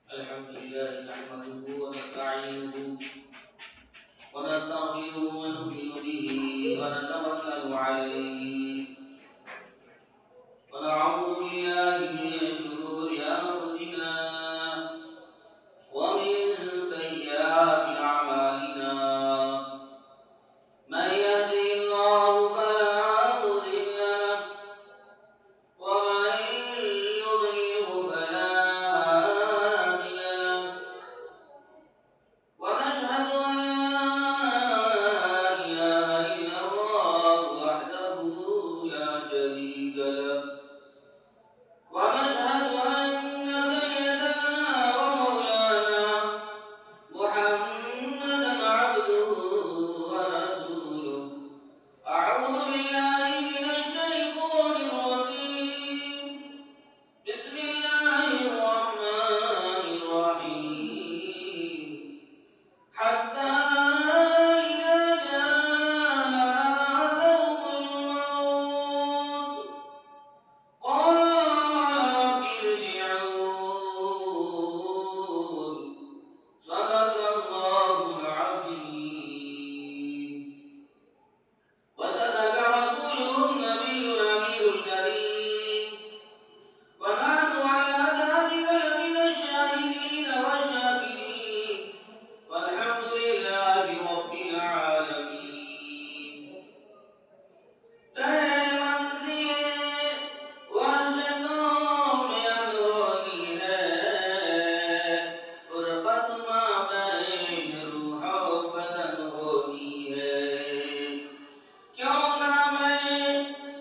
الحمد لله نحمده ونستعينه ونستغفره ونؤمن به ونتوكل عليه ونعوذ بالله من شرور أنفسنا ومن سيئات أعمالنا من يهده الله فلا مضل له ومن يضلله فلا هادي له ونشهد أن لا إله إلا الله وحده لا شريك له ونشهد أن سيدنا ومولانا محمدا عبده ورسوله أعوذ بالله من الشيطان الرجيم بسم الله الرحمن الرحيم حتى إذا جاء أحدهم الموت قال رب ارجعون صدق الله العظيم وصدق رسوله النبي الأمير الكريم ونحن على ذلك لمن الشاهدين والشاكرين والحمد لله رب العالمين تہے منزل وحشتوں میں انہونی ہے فرقت ما بین روح و بدن ہونی ہے کیوں نہ میں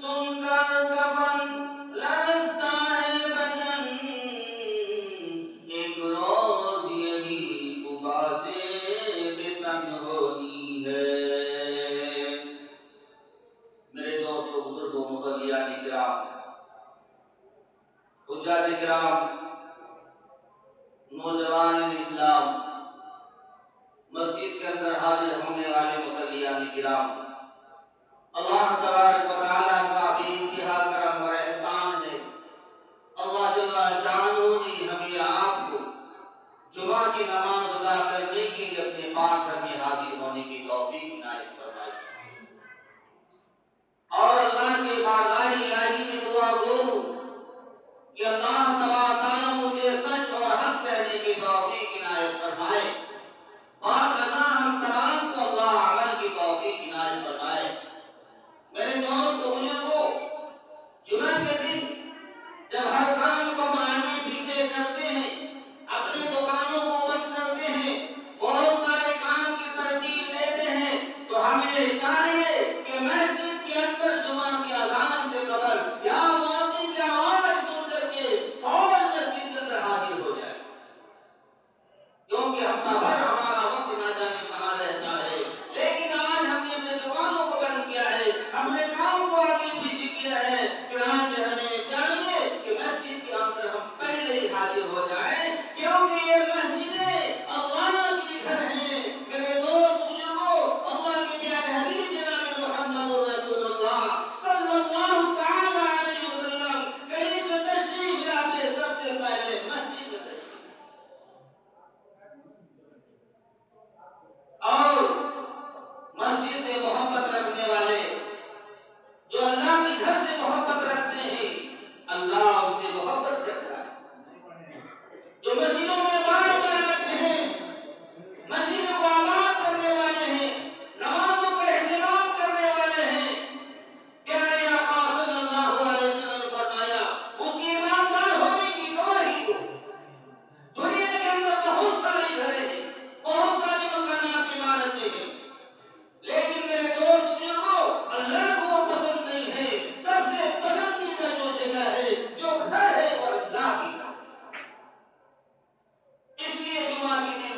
سن کر کفن لرزتا ہے بدن ایک روز یہی قبا سے بتن ہونی ہے میرے دوستو بزرگوں مصلیان کرام حجاج کرام نوجوان اسلام مسجد کے اندر حاضر ہونے والے مصلیان کرام اللہ تبارک و تعالیٰ کا بے انتہا کرم اور احسان ہے اللہ جل شانہ نے ہمیں آپ کو جمعہ کی نماز ادا کرنے کے لیے اپنے پاک گھر میں حاضر ہونے کی توفیق عنایت فرمائی اور اللہ کے بارگاہ الہی میں دعا گو کہ اللہ تبارک تعالیٰ مجھے سچ اور حق کہنے کی توفیق عنایت فرمائے اور ہم تمام کو اللہ عمل کی توفیق عنایت فرمائے میرے دوست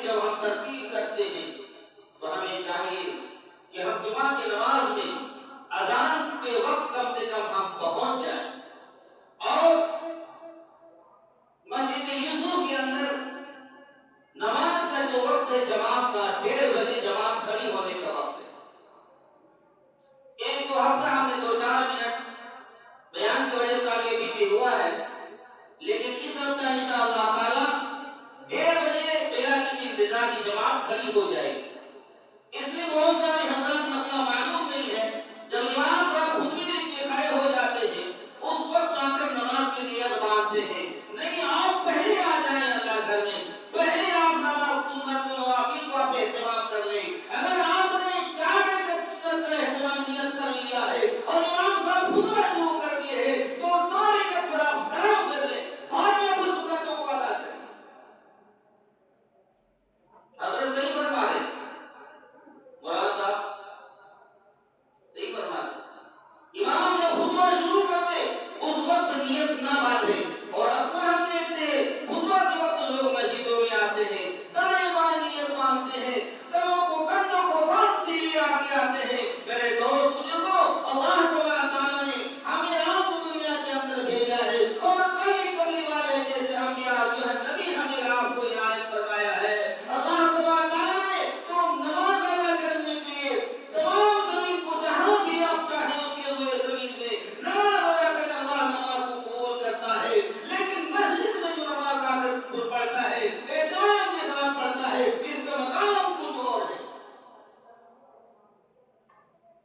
کی جب ہم ترتیب کرتے ہیں تو ہمیں چاہیے کہ ہم جمعہ کی نماز میں اذان کے وقت کم سے کم ہم پہنچ جائیں، اور مسجد یوسف کے اندر نماز کا جو وقت ہے جماعت کا 1:30 بجے جماعت کھڑی ہونے کا وقت ہے۔ ایک دو ہفتہ ہم نے 2-4 منٹ بیان کی وجہ سے آگے پیچھے ہوا ہے، لیکن اس ہفتہ انشاءاللہ تعالی 1:30 بجے بلا کسی انتظار کی جماعت کھڑی ہو جائے گی۔ اس لیے بہت سارے حضرات مسئلہ معلوم نہیں ہے، جب امام صاحب خطبے کے کھڑے ہو جاتے ہیں اس وقت آ کر نماز کی نیت باندھتے ہیں۔ نہیں، آپ پہلے آ جائیں اللہ گھر میں، پہلے آپ نماز سنت و نوافل کو آپ اہتمام کر لیں۔ اگر آپ نے 4 رکعت سنت کا اہتمام نیت کر لیا ہے اور امام صاحب خطبہ شروع کر دیے ہیں تو 2 رکعت پر آپ سلام کر لیں، بعد میں اپنی سنتوں کو ادا کریں۔ حضرت صحیح فرما رہے ہیں، مولانا صاحب صحیح فرما رہے ہیں۔ امام جب خطبہ شروع کرتے اس وقت نیت نہ باندھے، اور اکثر ہم دیکھتے ہیں خطبہ کے وقت لوگ مسجدوں میں آتے ہیں، دائیں بائیں نیت باندھتے ہیں، سروں کو کندھوں کو باندھتے ہوئے آگے آتے ہیں۔ میرے دوست بزرگوں، اللہ تبارک تعالیٰ نے ہمیں آپ کو دنیا کے اندر بھیجا ہے، اور کئی کملی والے جیسے انبیاء جو ہے نبی ہمیں آپ کو عنایت فرمایا ہے۔ اللہ تبارک تعالیٰ نے تو نماز ادا کرنے کے لیے تمام زمین کو جہاں بھی آپ چاہیں اس کے روئے زمین میں نماز ادا کریں، اللہ نماز کو قبول کرتا ہے۔ لیکن مسجد میں جو نماز آ کر پڑھتا ہے، اہتمام کے ساتھ پڑھتا ہے، اس کا مقام کچھ اور ہے۔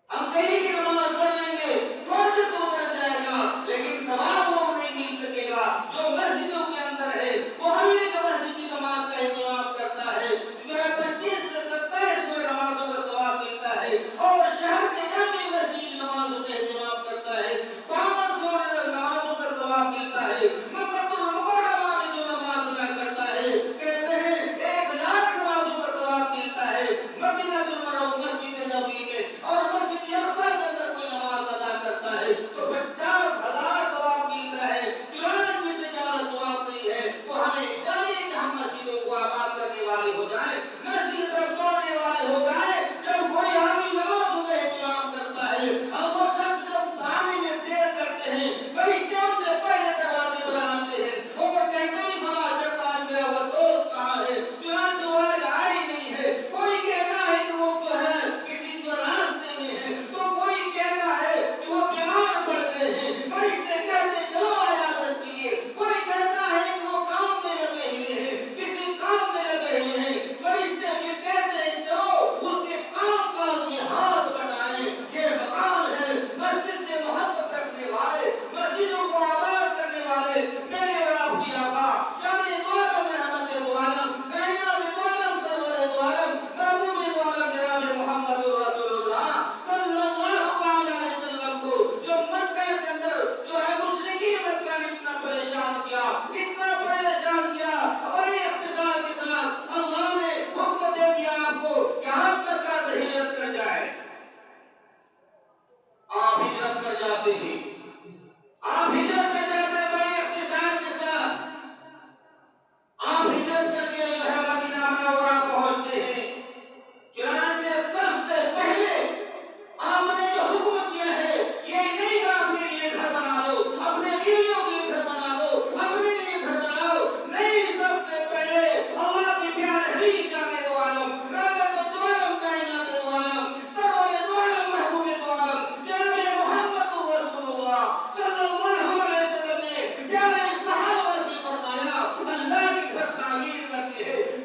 ہم کہیں بھی نماز پڑھ لیں گے، فرض تو اتر جائے گا لیکن ثواب وہ نہیں مل سکے گا جو مسجدوں کے اندر ہے۔ محلے کے مسجد کی نماز کا اہتمام کرتا ہے، میرا 25 سے 27 جو نمازوں کا ثواب ملتا ہے، اور شہر کے جامع مسجد کی نمازوں کا اہتمام کرتا ہے، 500 نمازوں کا ثواب ملتا ہے۔ مکہ المکرمہ میں جو نماز ادا کرتا ہے کہتے ہیں 1,00,000 نمازوں کا ثواب ملتا ہے۔ مدینہ المنورہ مسجد نبوی میں اور مسجد اقصی کے اندر کوئی نماز ادا کرتا ہے تو 50,000 ثواب ملتا ہے۔ چنانچہ سے زیادہ ثواب نہیں ہے، تو ہمیں چاہیے کہ ہم مسجدوں کو آباد کرنے والے ہو جائیں، مسجد پر توڑنے والے ہو جائیں۔ جب کوئی آدمی نمازوں کا اہتمام کرتا ہے اور وہ شخص جب آنے میں دیر کرتے ہیں، فرشتے ان سے پہلے دروازے پر آتے ہیں اور کہتے ہیں فلاں شخص آج میرا وہ دوست کہاں ہے، چنانچہ وہ آج آئی نہیں ہے۔ کوئی کہتا ہے کہ وہ جو ہے کسی جو راستے میں ہے، تو کوئی کہتا ہے کہ وہ بیمار پڑ گئے ہیں، فرشتے کہتے ہیں چلو عیادت کے لیے۔ کوئی کہتا ہے کہ وہ کام میں لگے ہوئے ہیں، کسی کام میں لگے ہوئے ہیں، فرشتے بھی کہتے ہیں چلو اس کے کام کاج میں ہاتھ بٹائیں۔ یہ مقام ہے مسجد سے محبت رکھنے والے، مسجدوں کو آباد کرنے والے، میرے اور آپ کی آقا شان دو عالم رحمت دو عالم کائنات دو عالم سرور دو عالم محبوب دو عالم جناب محمد رسول اللہ صلی اللہ تعالی علیہ وسلم کو جو مکہ کے اندر جو ہے مشرکین مکہ نے اتنا پریشان کیا، اتنا پریشان کیا، بڑے اقتدار کے ساتھ اللہ نے حکم دے دیا آپ کو کہ آپ مکہ سے ہجرت کر جائیں۔ آپ ہجرت کر جاتے ہیں، آپ ہجرت کر جاتے ہیں بڑے اختصار کے ساتھ۔ آپ ہجرت کر کے جو ہے مدینہ منورہ پہنچتے ہیں۔ چنانچہ سب سے پہلے آپ نے جو حکم کیا ہے یہ نہیں کہ اپنے لیے گھر بنا لو، اپنے بیویوں کے لیے گھر بنا لو، اپنے لیے گھر بناؤ، نہیں، سب سے پہلے اللہ کے پیارے حبیب شان دو عالم رحمت دو عالم کائنات دو عالم سرور دو عالم محبوب دو عالم جناب محمد رسول اللہ صلی اللہ علیہ وسلم نے پیارے صحابہ سے فرمایا اللہ کے گھر تعمیر کرتے ہیں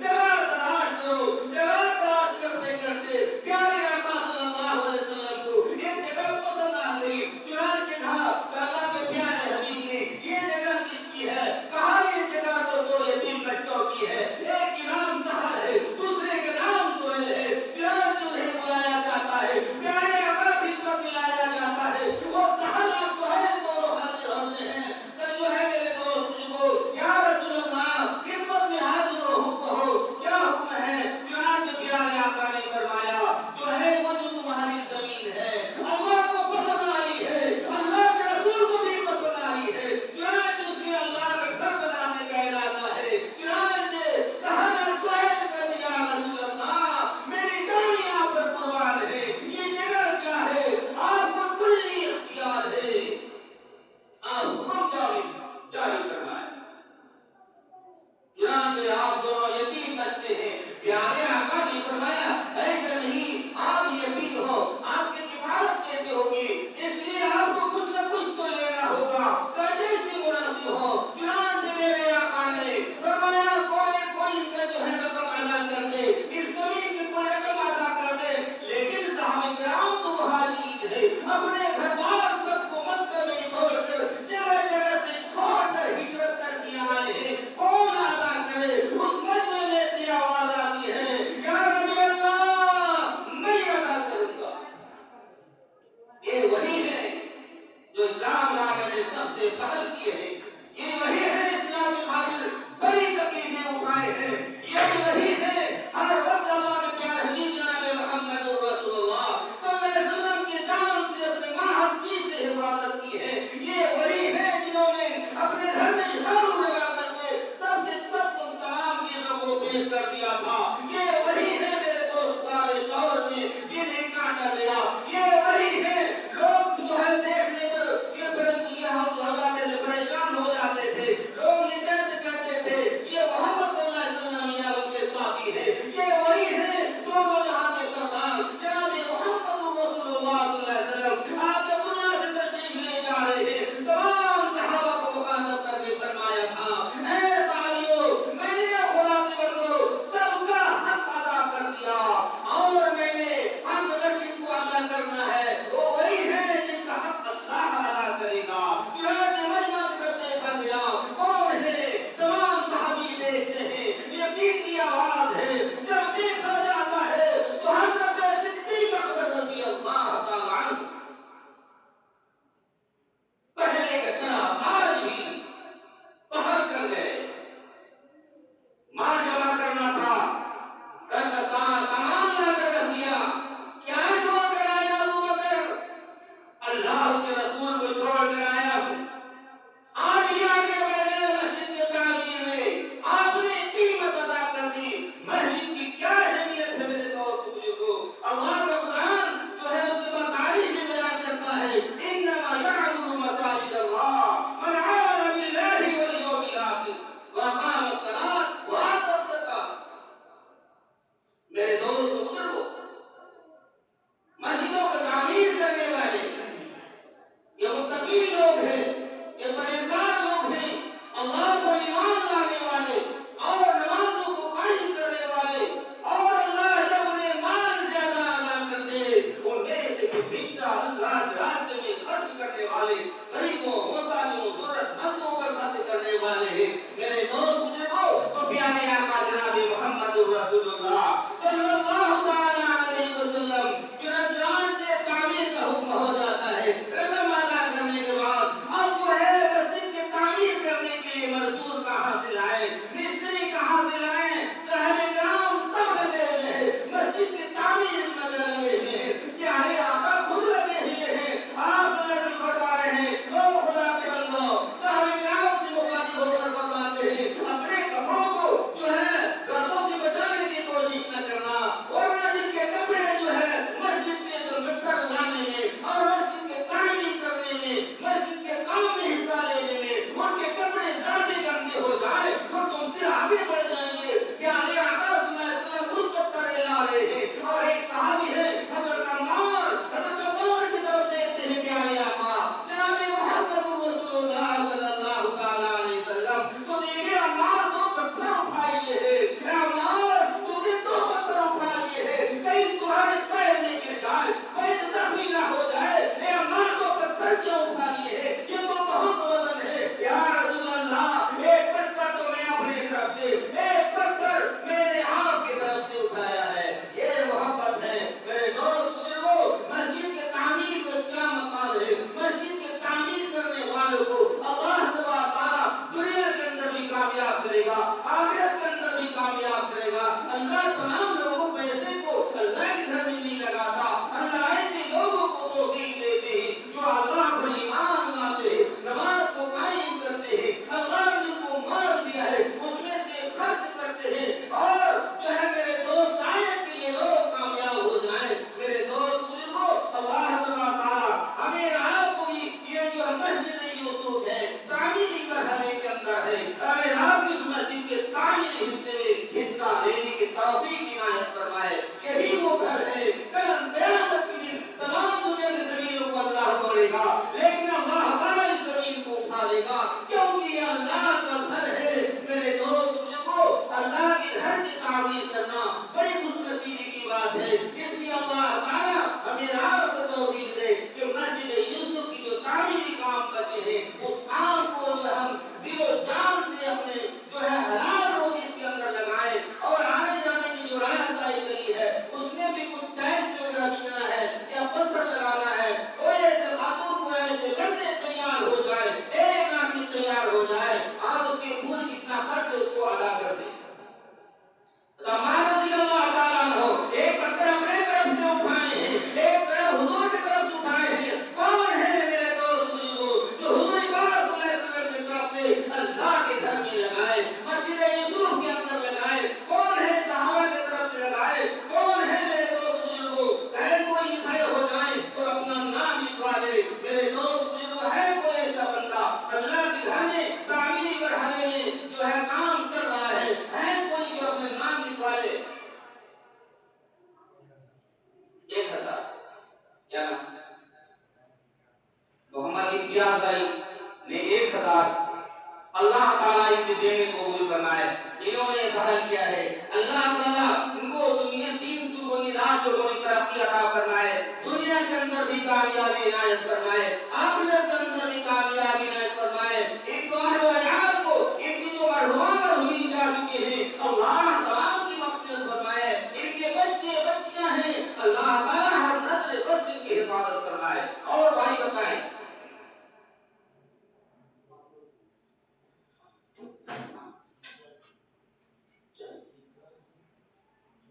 پیش کر دیا تھا. یہ وہی ہے میرے دوست سارے شور نے جنہیں کاٹا لیا. یہ وہی ہے لوگ جو ہے دیکھنے یہ ہم میں پریشان ہو جاتے تھے. لوگ یہ کہتے تھے یہ محمد صلی اللہ علیہ وسلم یا ان کے ساتھی ہے. یہ وہی ہے دونوں جہاں کے سردار جناب محمد رسول اللہ صلی اللہ علیہ وسلم. آپ جب دنیا سے تشریف لے جا رہے ہیں تمام صحابہ کو مخاطب کر کے فرمایا تھا اے ساتھیو میرے خدا کے بندو سب کا حق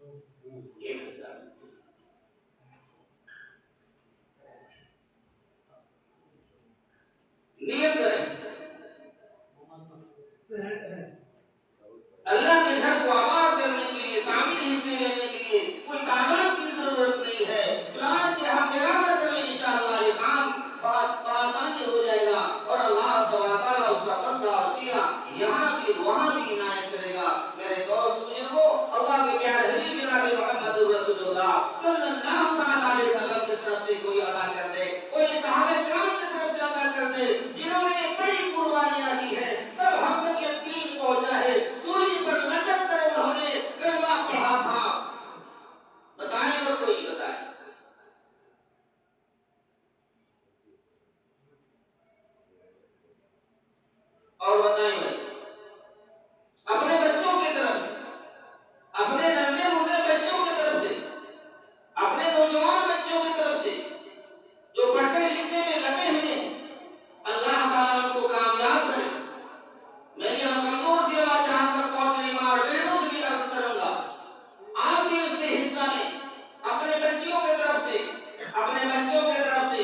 1000 نیت کریں اللہ کے گھر کو آباد کرنے کے لیے، تعمیر حصے لینے کے لیے کوئی کاغذ کی ضرورت نہیں ہے، چنانچہ ہم ارادہ کریں انشاءاللہ یہ کام بآسانی ہو جائے گا اور اللہ تعالیٰ اس کا بدلہ اور صلہ یہاں بھی وہاں بھی عنایت کرے گا۔ میرے دوست بزرگوں، اللہ کے پیارے حبیب جناب محمد رسول اللہ صلی اللہ تعالیٰ علیہ وسلم کی طرف سے کوئی ادا کر دے، کوئی صحابہ کرام کی طرف سے ادا کر دے جنہوں نے بڑی قربانیاں دی ہیں، تب ہم تک یہ دین پہنچا ہے۔ سولی پر لٹک کر انہوں نے کلمہ پڑھا تھا، بتائیں اور کوئی بتائیں۔ اور بتائیں بھائی، اپنے بچوں کی طرف سے، اپنے ننھے منھے بچوں کی طرف سے، اپنے نوجوان بچوں کی طرف سے جو پڑھنے لکھنے میں لگے ہوئے ہیں، اللہ تعالیٰ ان کو کامیاب کرے۔ میری کمزور سی آواز جہاں تک پہنچ رہی ماں اور بہنوں سے بھی عرض کروں گا، آپ بھی اس میں حصہ لیں، اپنے بچیوں کی طرف سے، اپنے بچوں کی طرف سے،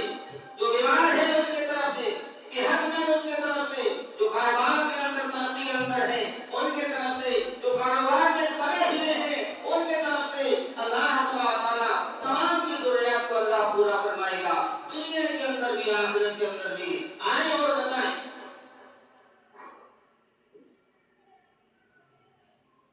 جو بیمار ہیں ان کی طرف سے، صحت مند ان کی طرف سے، جو کاروبار کے اندر ترقی اندر ہے ان کی طرف سے، جو کاروبار میں تبے ہوئے ہیں ان کی طرف سے، اللہ تعالیٰ تمام کی ضروریات کو اللہ پورا فرمائے گا، دنیا کے اندر بھی آخرت کے اندر بھی۔ آئیں اور بتائیں،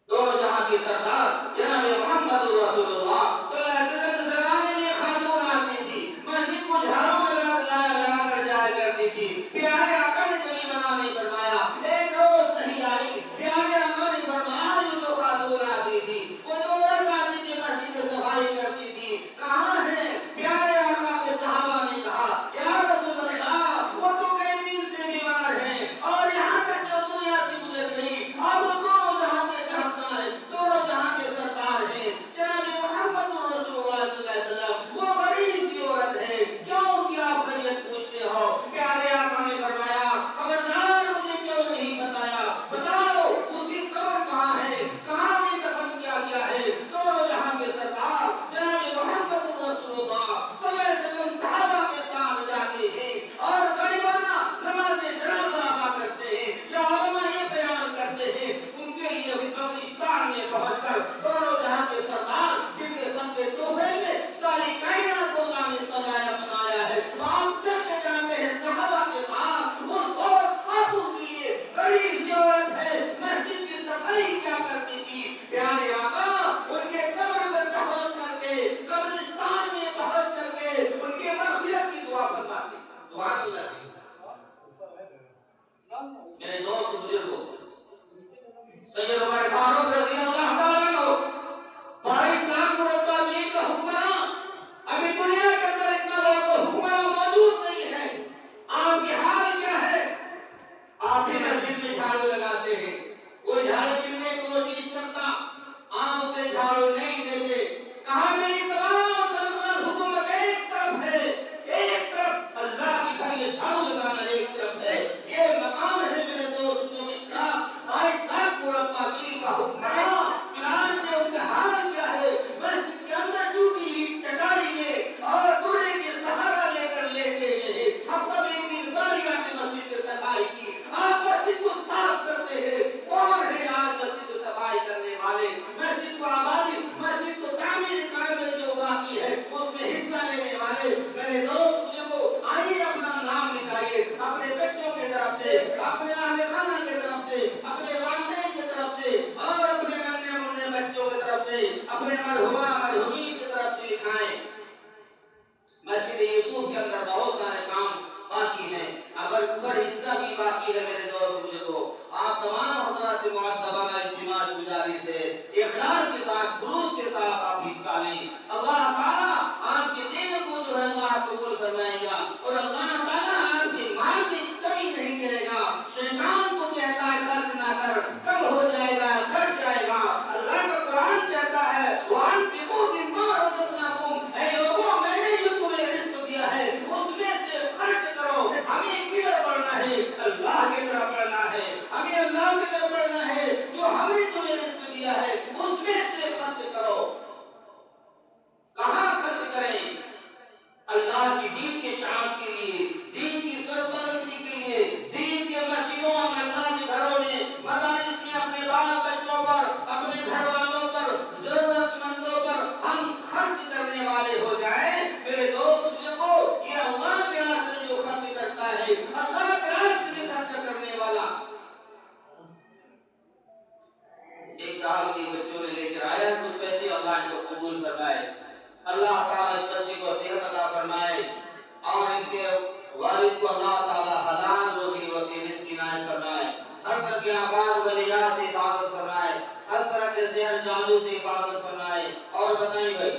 دونوں جہاں کی سردار جناب محمد رسول اللہ صلی اللہ علیہ وسلم کے زمانے میں خاتون آتی تھی، مسجد کو جھاڑو لگا کر جایا کرتی تھی، پیارے آقا نے کبھی منع نہیں فرمایا، ایک روز نہیں آئی، پیارے آقا نے فرمایا جو خاتون آتی تھی، وہ جو عورت آتی تھی مسجد کی صفائی کرتی تھی، کہاں ہے؟ پیارے آقا کے صحابہ نے کہا یا رسول اللہ وہ تو کئی دن سے بیمار ہے اور یہاں تک جو دنیا سے گزر گئی، اب وہ دونوں جہاں کے شہنشاہ ہیں، دونوں جہاں کے سردار ہیں، جناب محمد رسول اللہ صلی اللہ علیہ وسلم، وہ غریب سی عورت ہے، کیوں ان کی آپ خیریت پوچھتے ہو؟ پیارے آقا نے فرمایا خبردار مجھے کیوں نہیں بتایا، بتاؤ اس کی قبر کہاں ہے، کہاں میں دفن کیا گیا ہے؟ دونوں جہاں کے سردار جناب محمد رسول اللہ صلی اللہ علیہ وسلم صحابہ کے ساتھ جاتے ہیں اور غریبانہ نماز جنازہ ادا کرتے ہیں، یا علماء یہ بیان کرتے ہیں ان کے لیے قبرستان میں پہنچ کر دونوں جہاں کے سردار جن کے سب کے تحفے میں ساری کائنات کو اللہ نے سجایا بنایا ہے، آپ چل کے جاتے ہیں صحابہ کے ساتھ، اس عورت خاتون کے لیے غریب سی عورت ہے، مسجد کی صفائی کیا کرتی تھی، پیارے آقا ان کے قبر پر پہنچ کر کے، قبرستان میں پہنچ کر کے ان کے مغفرت کی دعا فرماتے۔ سبحان اللہ۔ میرے دوست بزرگوں، سید عمر فاروق رضی اللہ تعالیٰ عنہ 22 لاکھ مربع میل کا حکمراں، ابھی دنیا کے اندر اتنا بڑا تو حکمراں موجود نہیں ہے، آپ کی حال کیا ہے؟ آپ بھی مسجد میں جھاڑو لگاتے ہیں، کوئی جھاڑو چننے کی کوشش کرتا، آپ اسے جھاڑو نہیں دیتے، کہا میری تمام سلطنت حکومت ایک طرف ہے، ایک طرف اللہ کی گھر یہ جھاڑو لگانا ایک طرف ہے، یہ مکان ہے میرے دوست جو مشرا 22 لاکھ مربع میل کا حکمراں، چنانچہ ان کا حال کیا ہے؟ مسجد کے اندر ٹوٹی ہوئی چٹائی میں اور برے کے سہارا لے کر لیٹے ہوئے، ہفتہ میں ایک دن باری آتی مسجد کی صفائی کی، آپ مسجد کو صاف کرتے ہیں، کون ہے آج مسجد کی صفائی کرنے والے، مسجد کو آبادی، مسجد کو تعمیر کرنے جو باقی ہے اس میں حصہ لینے والے؟ میرے دوست بزرگوں، آئیے اپنا نام لکھائیے اپنے بچوں کی طرف سے، اپنے اہل خانہ کی طرف سے، اپنے والدین کی طرف سے اور اپنے ننھے منھے بچوں کی طرف سے، اپنے مرحومہ مرحومین کی طرف سے لکھائیں۔ مسجد یوسف کے اندر بہت سارے کام باقی ہیں، اگر اوپر حصہ بھی باقی ہے میرے دوست بزرگوں، آپ تمام حضرات سے معدبانہ التماس گزاری سے اخلاص کے ساتھ قبول فرمائے، اللہ تعالیٰ اس بچے کو صحت عطا فرمائے اور ان کے والد کو اللہ تعالیٰ حلال روزی وسیلے کی عنایت فرمائے، ہر طرح کے آباد ولیات سے حفاظت فرمائے، ہر طرح کے زہر جادو سے حفاظت فرمائے۔ اور بتائیں بھائی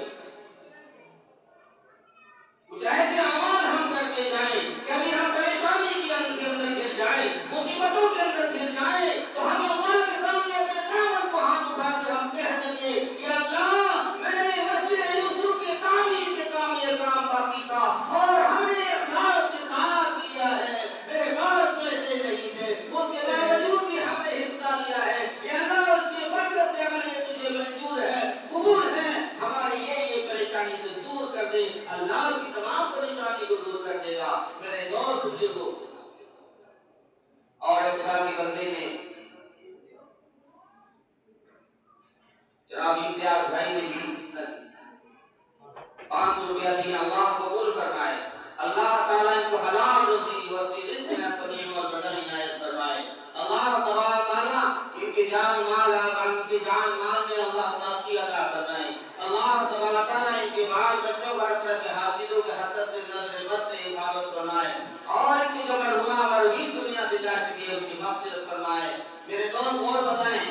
کچھ ایسے اعمال ہم کرتے جائیں، کبھی ہم پریشانی کے اندر گر جائیں، مصیبتوں کے اندر گر جائیں، تو ہم اللہ کے سامنے اپنے دامن کو ہاتھ اٹھا کر ہم کہہ سکیں کہ اللہ میں نے مسجد یوسف کے تعمیر کے کام یہ کام باقی تھا اور ہم نے اخلاص کے ساتھ کیا ہے، میرے پاس پیسے نہیں تھے اس کے باوجود بھی ہم نے حصہ لیا ہے، یا اللہ اس کے برکت سے اگر یہ تجھے منظور ہے قبول ہے ہماری یہ پریشانی تو دور کر دے، اللہ اس کی تمام پریشانی کو دور کر دے گا۔ میرے دوست بزرگوں اور خدا کے بندے نے جناب امتیاز بھائی نے بھی 500 روپیہ دیا، اللہ قبول فرمائے، اللہ تعالیٰ ان کو حلال روزی وسیع رزق نصیب اور بدل عنایت فرمائے، اللہ تبارک تعالیٰ ان کی جان مال میں اللہ ترقی عطا فرمائے، اللہ تبارک تعالیٰ ان کے بال بچوں کو ہر طرح کے حافظوں کے حسد سے نظر بد سے حفاظت فرمائے اور ان کی جو مرحومہ مرحوم دنیا سے جا چکی ہے ان کی مغفرت فرمائے۔ میرے دوست اور بتائیں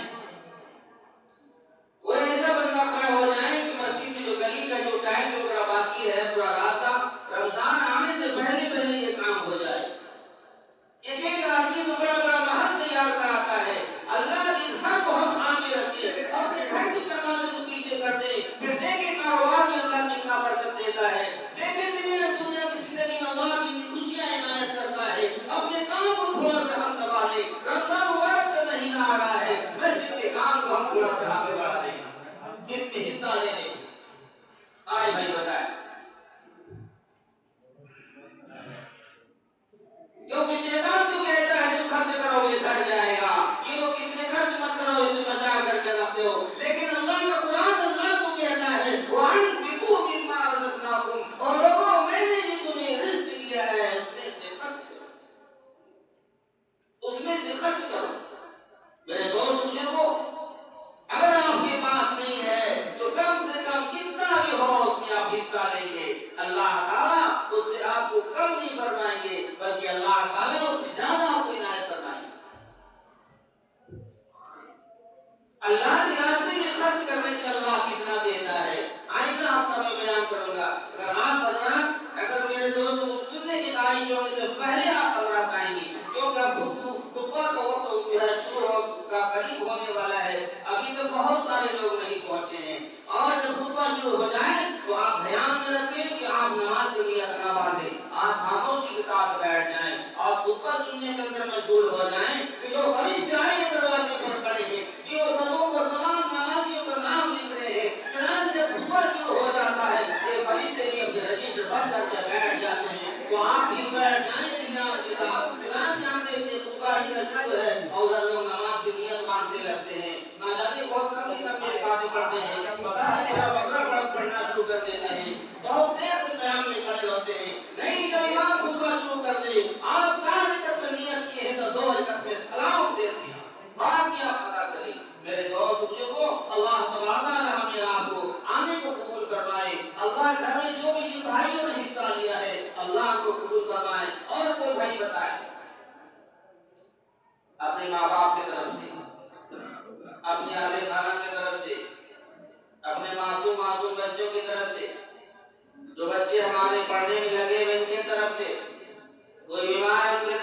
کوئی ایسا بندہ کھڑا ہو جائے کہ مسجد کی جو گلی کا جو ٹائلس وغیرہ باقی ہے پورا راستہ رمضان آنے سے پہلے یہ کام ہو جائے، ایک آدمی تو بڑا محل تیار کراتا ہے، اللہ کے گھر کو ہم آگے رکھتے اپنے گھر کی تقاضے کو پیچھے کرتے، پھر دیکھیں کاروبار میں اللہ کتنا برکت دیتا ہے، دیکھیں دنیا کی زندگی میں اللہ کی خوشیاں عنایت کرتا ہے، اپنے کام کو تھوڑا سا ہم دبا لیں، رمضان مبارک کا مہینہ آ رہا ہے، مسجد کے کام کو ہم تھوڑا سا آگے بڑھا دیں، اس میں حصہ لے لیں۔ آئے بھائی بتائیں کیونکہ شیطان تو کہتا ہے جو خرچ کرو گے گھٹ جائے گا، یہ وہ کس نے خرچ مت کرو اسے بچا کر کے رکھتے ہو، لیکن اللہ کا قرآن اللہ تو کہتا ہے وَأَنفِقُوا مِمَّا رَزَقْنَاكُمْ، اور لوگوں میں نے جو تمہیں رزق دیا ہے اس میں سے خرچ کرو، اس میں سے خرچ کرو۔ میرے دوست بزرگوں اگر آپ کے پاس نہیں ہے تو کم سے کم کتنا بھی ہو اس میں آپ حصہ لیں گے، اللہ تعالیٰ اس سے آپ کو کم نہیں فرمائیں گے بلکہ اللہ تعالیٰ اس سے زیادہ آپ کو عنایت فرمائیں گے۔ اللہ کے راستے میں خرچ کرنے سے اللہ کتنا دیتا ہے آئندہ ہفتہ میں بیان کروں گا۔ اگر آپ حضرات اگر میرے دوستوں کو سننے کی خواہش ہوگی تو پہلے آپ حضرات آئیں گے کیونکہ اب خطبہ کا وقت شروع کا قریب ہونے والا ہے، ابھی تو بہت سارے لوگ نہیں پہنچے ہیں، اور جب خطبہ شروع ہو جائے تو آپ دھیان میں رکھیں کہ آپ نماز کے لیے نہ باندھیں، آپ خاموشی کے ساتھ بیٹھ جائیں اور خطبہ سننے کے اندر مشغول ہو جائیں کہ جو فرشتے آئے دروازے پر کھڑے ہیں کہ وہ سبوں کو تمام نمازیوں کا نام لکھ رہے ہیں، چنانچہ جب خطبہ شروع ہو جاتا ہے یہ فرشتے بھی اپنے رجسٹر بند کر کے بیٹھ جاتے ہیں، تو آپ بھی بیٹھ جائیں دھیان کے ساتھ، چنانچہ ہم دیکھتے ہیں خطبہ شروع ہے اور ادھر لوگ نماز کی نیت باندھتے لگتے ہیں، نہ جانے بہت لمبی باتیں پڑھتے ہیں، پڑھنا شروع کر دیتے ہیں، بہت دیر تک قیام میں کھڑے ہوتے ہیں، نہیں جب امام خطبہ شروع کر دے آپ 4 رکعت نیت کی ہے تو 2 رکعت میں سلام پھیر دیا باقی آپ ادا کریں۔ میرے دوست بزرگوں اللہ تبارک تعالیٰ ہمیں آپ کو آنے کو قبول فرمائے، اللہ گھر میں جو بھی جن بھائیوں نے حصہ لیا ہے اللہ کو قبول فرمائے۔ اور کوئی بھائی بتائے اپنے ماں باپ کی طرف سے، اپنے اہل خانہ کی طرف سے، اپنے معصوم بچوں کی طرف سے، جو بچے ہمارے پڑھنے میں لگے ہوئے ان کی طرف سے، کوئی بیمار ہے ان کی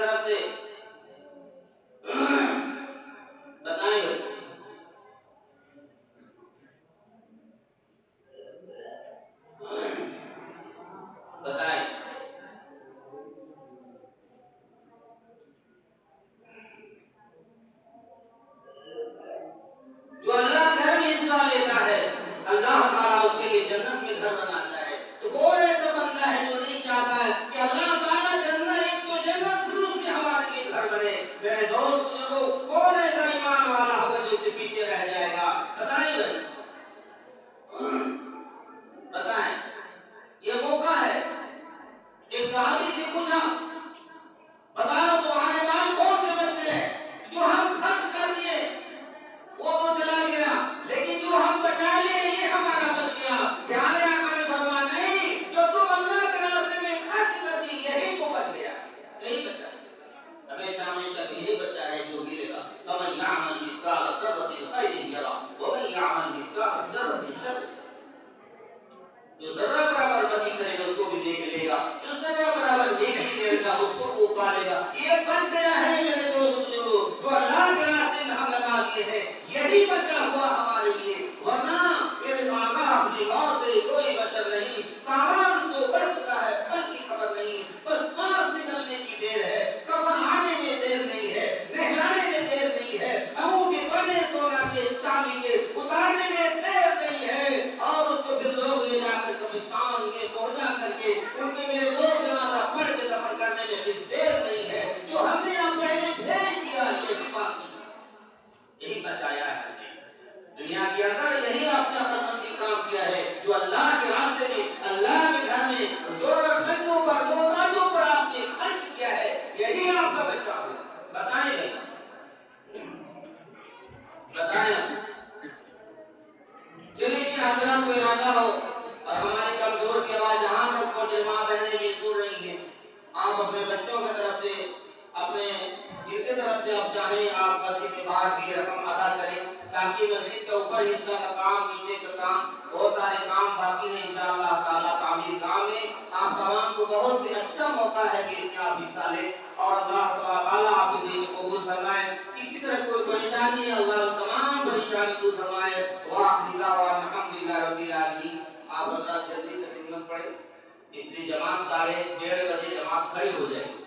اوپر حصہ کا کام، نیچے کا کام، بہت سارے کام باقی ہیں انشاءاللہ تعالیٰ تعمیر کام میں آپ تمام کو بہت ہی اچھا موقع ہے کہ اس میں آپ حصہ لیں اور اللہ تعالیٰ آپ کے دین کو قبول فرمائے۔ اسی طرح کوئی پریشانی ہے اللہ تمام پریشانی دور فرمائے۔ وآخر دعوانا الحمدللہ رب العالمین۔ آپ حضرات جلدی سے سنت پڑھیں، اس لیے جماعت 1:30 بجے جماعت کھڑی ہو جائے گی۔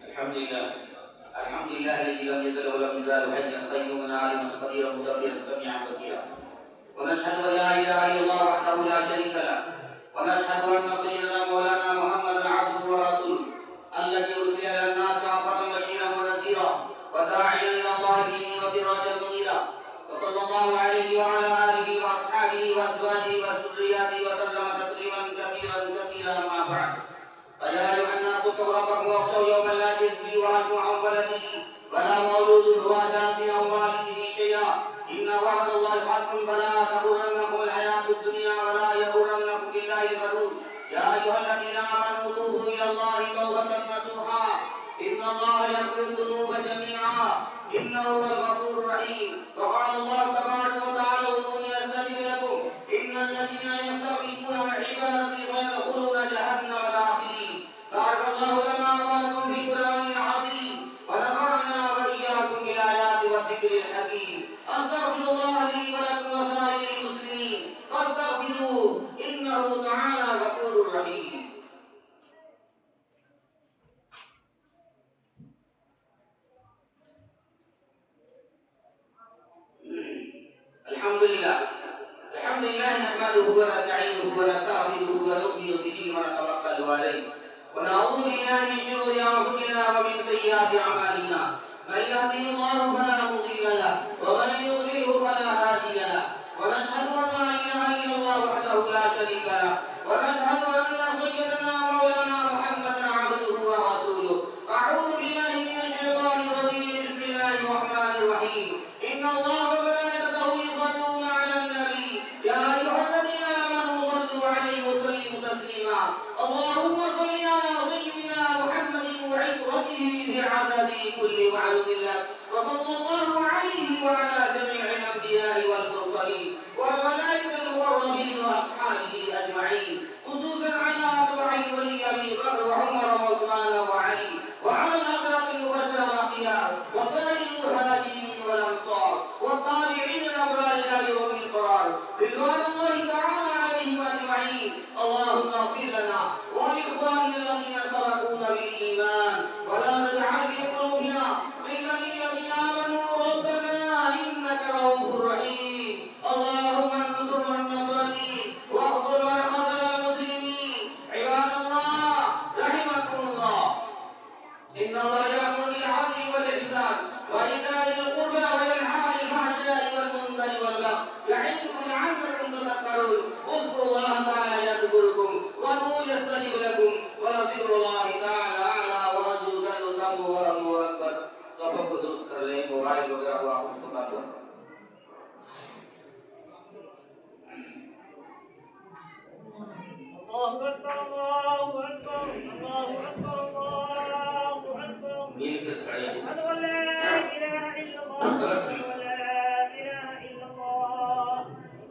الحمد لله الحمد لله الذي لم يزل ولم يزال حيا قيوما عالما قديرا مدبرا سميعا بصيرا ونشهد ان لا اله الا الله وحده لا شريك له ونشهد ان سيدنا مولانا محمدا عبده ورسوله الذي ارسل الى الناس كافه بشيرا ونذيرا وداعيا الى الله باذنه وسراجا منيرا وصلى الله عليه وعلى اله واصحابه وازواجه وذرياته وسلم تسليما كثيرا كثيرا ما بعد فيا ايها الناس اتقوا ربكم واخشوا يوما لا يجزي والد عن ولده ولا مولود هو جاز عن والده شيئا ان وعد الله حق فلا تغرنكم الحياه الدنيا ولا يغرنكم بالله الغرور يا ايها الذين امنوا توبوا الى الله توبه نصوحا ان الله يغفر الذنوب جميعا انه هو الغفور الرحيم وقال الله تبارك وتعالى ادعوني استجب لكم ان الذين يستغفرون عن عبادتي ويدخلون جهنم داخلين بارك الله لنا ولكم في القرآن العظيم ونفعنا وإياكم بالآيات والذكر الحكيم أستغفر الله لي ولكم وسائر المسلمين فاستغفروه إنه تعالى غفور رحيم الحمد لله نحمده ونستعينه ونستغفره ونؤمن به ونتوكل عليه ونعوذ بالله من شرور انفسنا ومن سيئات اعمالنا من يهده الله فلا مضل له ومن يضلله فلا هادي له ونشهد ان لا اله الا الله وحده لا شريك له ونشهد ان سيدنا مولانا محمدا عبده ورسوله اعوذ بالله من الشيطان الرجيم بسم الله الرحمن الرحيم ان الله وملائكته يصلون على النبي يا ايها الذين امنوا صلوا عليه وسلموا تسليما اللهم صل على سيدنا محمد وعطرته بعدد كل معلوم له وصلى الله عليه وعلى جميع الانبياء والمرسلين والملائكه المقربين واصحابه اجمعين خصوصا على اتباع الولي ابي بكر وعمر وعثمان وعلي وعلى الاشرف المبشرين الاخيار وسائر المهاجرين والانصار والتابعين الابرار الى يوم القرار رضوان الله تعالى عليهم اجمعين اللهم اغفر لنا ولاخواننا الذين سبقونا بالايمان ولا تجعل في قلوبنا غلا للذين امنوا ربنا انك رؤوف رحيم اللهم انصر من نصر الدين واخذل من خذل المسلمين عباد الله رحمكم الله ان الله يامر بالعدل والاحسان وايتاء ذي القربى وينهى عن الفحشاء والمنكر والبغي يعظكم لعلكم تذكرون اذكروا الله تعالى يذكركم وادعوه يستجب لكم ولذكر الله تعالى اعلى ورجو ذل ذنب ورم اكبر سبق درست کر لیں موبائل وغیرہ ہوا اس کو کاٹو الله أكبر الله أكبر الله أكبر الله أكبر مل کر کھڑے أشهد أن لا إله إلا الله أشهد أن لا إله إلا الله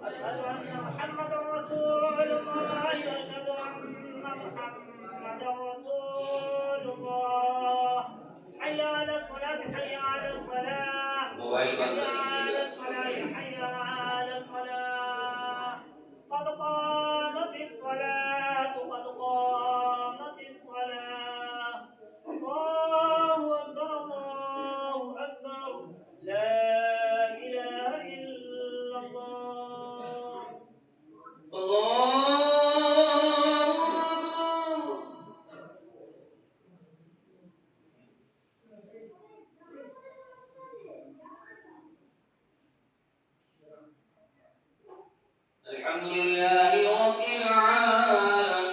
أشهد أن محمدا رسول الله الحمد لله رب العالمين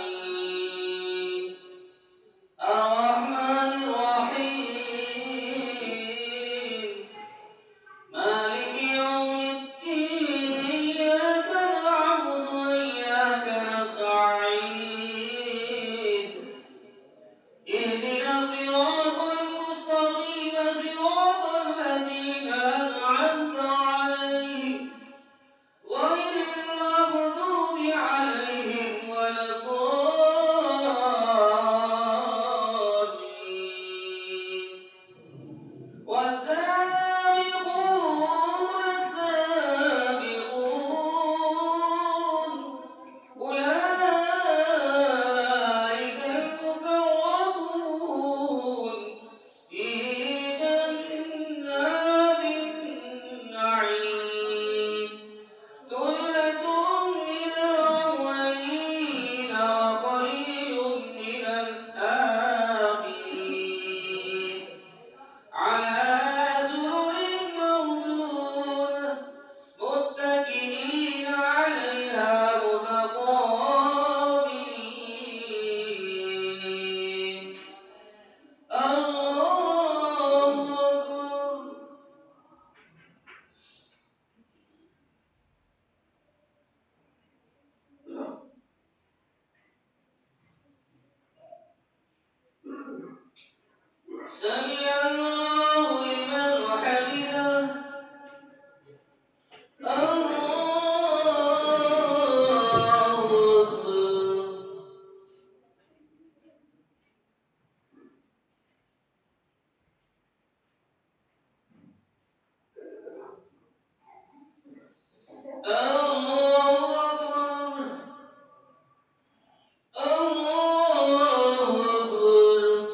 الرحمن الرحيم مالك يوم الدين إياك نعبد وإياك نستعين اهدنا الصراط المستقيم صراط الذين أنعمت عليهم غير المغضوب عليهم ولا الضالين والسابقون السابقون أولئك المقربون في جنات النعيم ثلة من الأولين وقليل من الآخرين على سرر موضونة متكئين عليها متقابلين الله أكبر سمع الله لمن حمده الله أكبر الله أكبر الله أكبر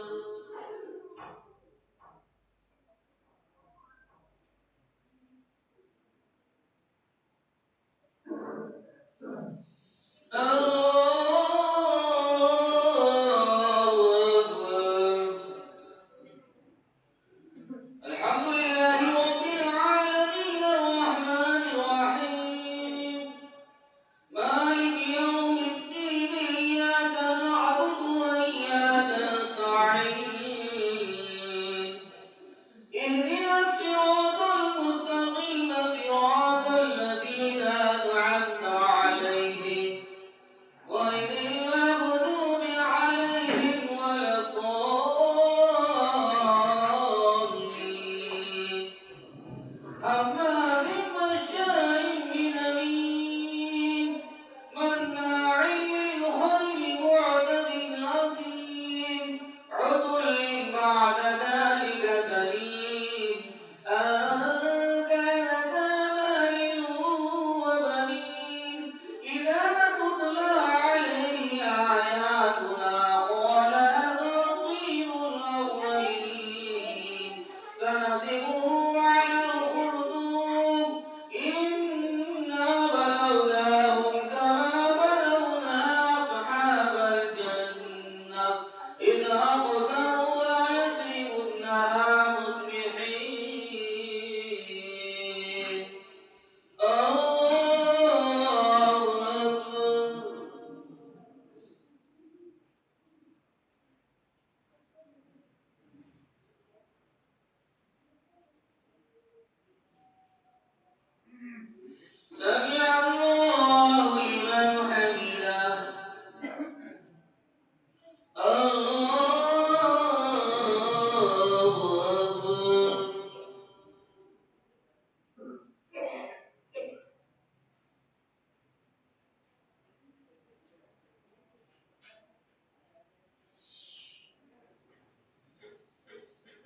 الله أكبر الحمد لله رب العالمين الرحمن الرحيم مالك يوم الدين إياك نعبد وإياك نستعين اهدنا الصراط المستقيم صراط الذين أنعمت عليهم غير المغضوب عليهم ولا الضالين هماز مشاء بنميم مناع للخير معتد عظيم عتل بعد ذلك سليم أن كان ذا مال وبنين إذا تتلى عليه آياتنا قال أساطير الأولين سنسمه على الخرطوم إنا بلوناهم كما بلونا أصحاب الجنة إذ أقسموا ليصرمنها مصبحين الله أكبر سمع الله لمن حمده الله أكبر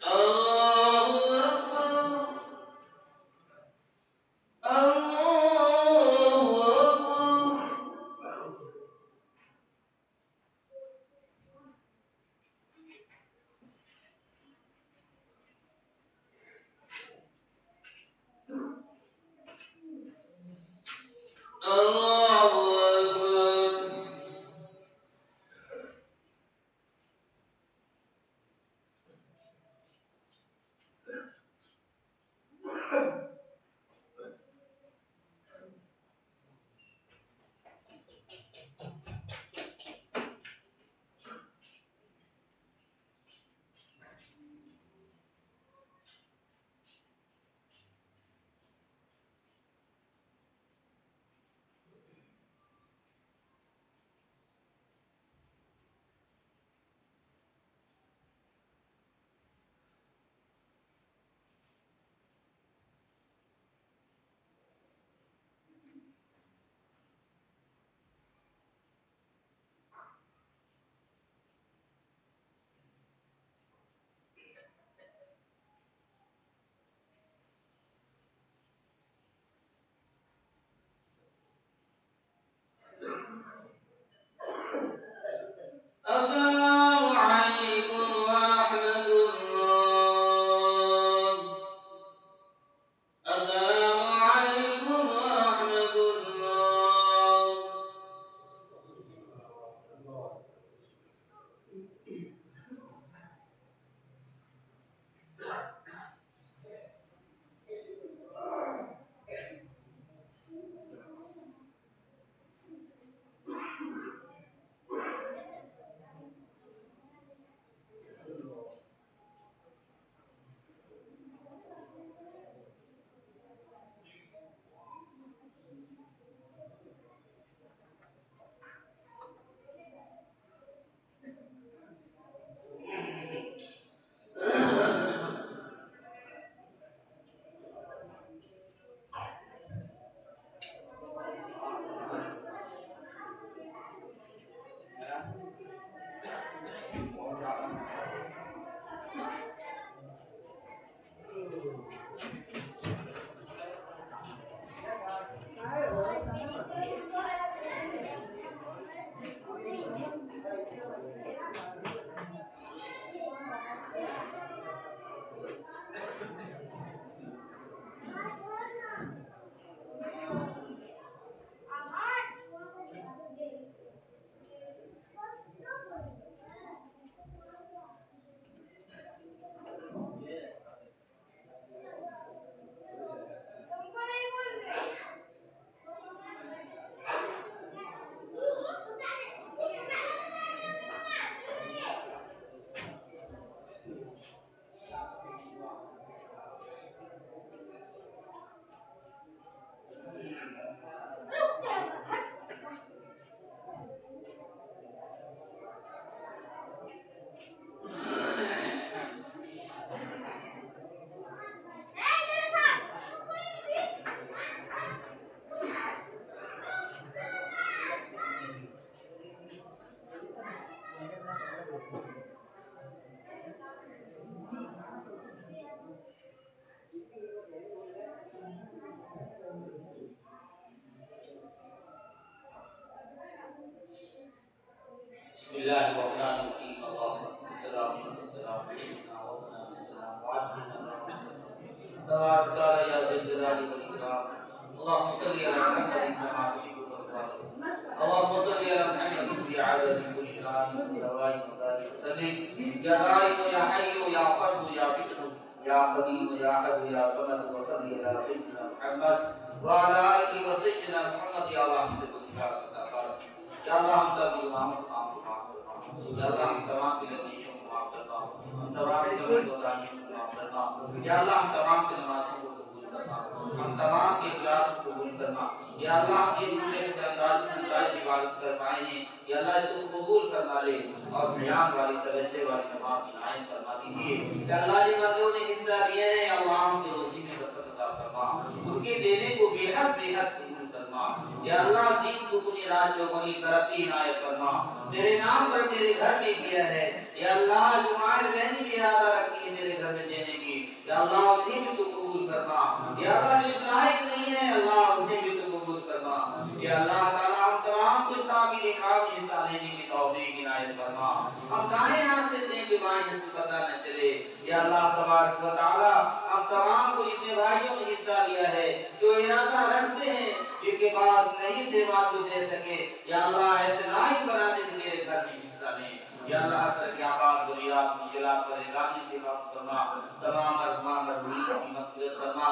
الله أكبر الله أكبر الله أكبر بسم الله الرحمن الرحيم اللهم السلام والسلام علينا وعلى السلام وعلينا تبارك وتعالى يا ذا الجلال والإكرام اللهم صل على محمد كما تحب وترضى اللهم صل على محمد في عدد كل آية ودوائم وبارك وسلم يا دائم يا حي يا فرد يا فكر يا قديم يا أحد يا صمد وصل على سيدنا محمد وعلى آله وسيدنا محمد يا الله صل وسلم یا اللہ ہم سب کی گناہوں کو معاف فرما یا اللہ ہم تمام کی لغزشوں کو معاف فرما ہم تمام کی کمی کوتاہیوں کو معاف فرما یا اللہ ہم تمام کی نمازوں کو قبول فرما ہم تمام کی اخلاص کو قبول فرما یا اللہ ہم یہ جھوٹے کے انداز سے انداز کی عبادت کر پائے ہیں یا اللہ اس کو قبول فرما لے اور بیان والی توجہ والی نماز عنایت فرما دیجیے یا اللہ جن بندوں نے حصہ لیے ہیں یا اللہ ان کے روزی میں برکت عطا فرما ان کے دینے کو بے حد قبول فرما یا اللہ دین کو کنی راج و کنی ترقی عنایت فرما تیرے نام پر تیرے گھر میں کیا ہے یا اللہ جو مائر بہنی بھی ارادہ رکھی ہے میرے گھر میں دینے کی یا اللہ انہیں بھی تو قبول فرما یا اللہ جو اس لائق نہیں ہے اللہ انہیں بھی تو قبول فرما یا اللہ تعالی ہم تمام کو تعبیر کام حصہ لینے کی توفیق عنایت فرما ہم دائیں ہاتھ سے دیں کہ بائیں سے پتہ نہ چلے یا اللہ تبارک و تعالی ہم تمام کو جتنے بھائیوں نے حصہ لیا ہے جو ارادہ رکھتے ہیں جن کے پاس نہیں تھے بات جو دے سکے یا اللہ ایسے لائق بنا دے کہ میرے گھر میں حصہ لیں یا اللہ ہر طرح کی آفات ضروریات مشکلات پریشانی سے معاف فرما تمام ارحام مرحومین کی مغفرت فرما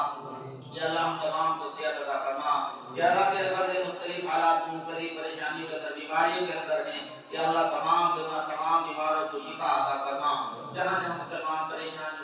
یا اللہ ہم تمام کو صحت عطا فرما یا اللہ تیرے بندے مختلف حالات مختلف پریشانیوں کے اندر بیماریوں کے اندر ہیں یا اللہ تمام بیماروں کو شفا عطا فرما جہاں ہم مسلمان پریشان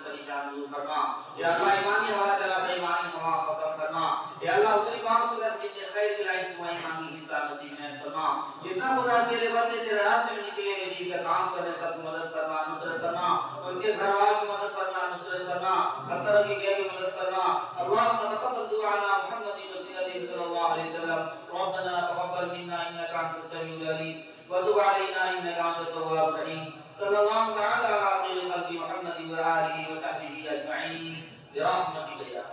دور فرما یا اللہ ایمانی ہوا چلا بے ایمانی ہوا ختم فرما یا اللہ اتنی بات صورت جتنے خیر کی لائق دعائیں مانگی حصہ نصیب عنایت فرما جتنا خدا تیرے بندے تیرے راستے میں نکلے ہوئے دین کا کام کرنے سب کی مدد فرما نصرت فرما ان کے گھر والوں کی مدد فرما نصرت فرما ہر طرح کی غیبی مدد فرما اللهم تقبل دعانا محمد رسول صلی اللہ علیہ وسلم ربنا تقبل منا انك انت السميع العليم وتب علينا انك انت التواب الرحيم صلى الله تعالى على خير خلق محمد وآله وصحبه أجمعين برحمتك يا